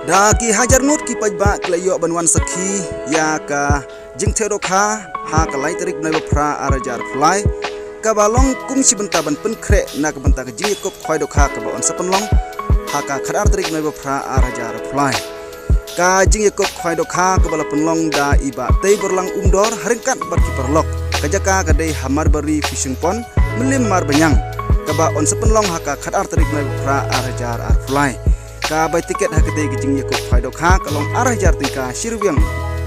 Daki hajar ngut ki pajba klayo banwan sakhi ya ka jingthero kha ha ka lai tarik nai phra arajar phlai ka balong kum si benta ban pen khre na ka benta ka jing kop khoi do kha ka ba on sapan long ha ka khadar tarik nai phra arajar phlai ka jing kop khoi do kha ka bala penlong da iba tei berlang umdor haringkat bar ki perlok ka jaka ka dei hamar bari fishing pond melim mar banyang ka ba on sapan long ha ka khadar tarik nai phra arajar phlai ka bai tiket hakete gijing ye ko phaido kha kalong arah jar tingka sirwiang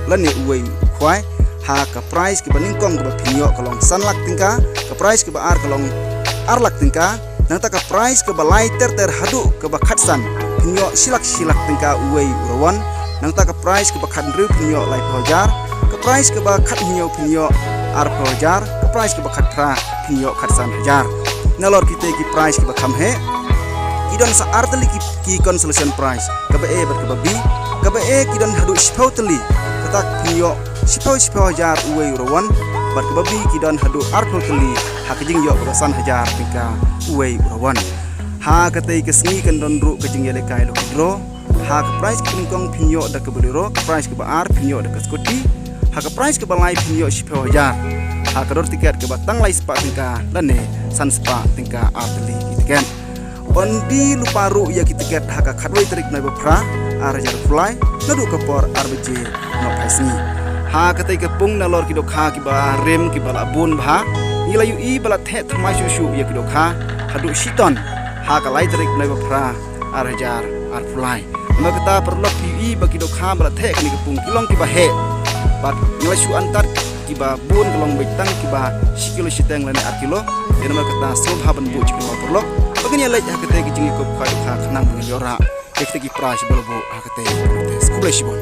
lani uwei khwai ha ka price ke baning kong ke phinyo kalong sanlak tingka ka price ke ba ar kalong arlak tingka nang ta ka price ke balai ter hadu ke ba khatsan phinyo silak tingka uwei urawan nang ta ka price ke ba khandru phinyo lai phojar ka price ke ba khat phinyo ar phojar ka price ke ba khat phra phinyo khatsan hajar nalor kite ki price ke ba kham he kidon sa arteli ki consolation prize kabe e bat kabe b kabe e kidon hadu sipauteli katak pinyo sipau hajar uwe urawan bat kabe b kidon hadu arteli hakijing yo berasan hajar tingka uwe urawan ha katei kesni kendon ru kejing yele kai lo kidro ha ka prize kingkong pinyo da kabeliro ka prize ke bar pinyo da kaskuti ha ka prize ke balai pinyo sipau hajar ha kador tiket ke batang lai spa tingka lane san spa tingka arteli kitiken Ondi lupa ru ya kita tiket haka kadwai tarik nai bapra arajar fly nadu kapor arbj no paisni ha katai kapung nalor kidok ha kiba rem kibala bun bha nilayu i bala the thamai susu ya kidok ha hadu siton ha kalai tarik nai bapra arajar fly magata perlok i bagi dok ha bala the kini kapung kilong kiba he bat nilai su antar kiba bun kelong betang kiba sikilo siteng lane arkilo yana magata sob haban bu ciklo perlok Bagini alai hakate gijing ko khai kha khanang ngi yora ekte ki price bolbo hakate skule shibon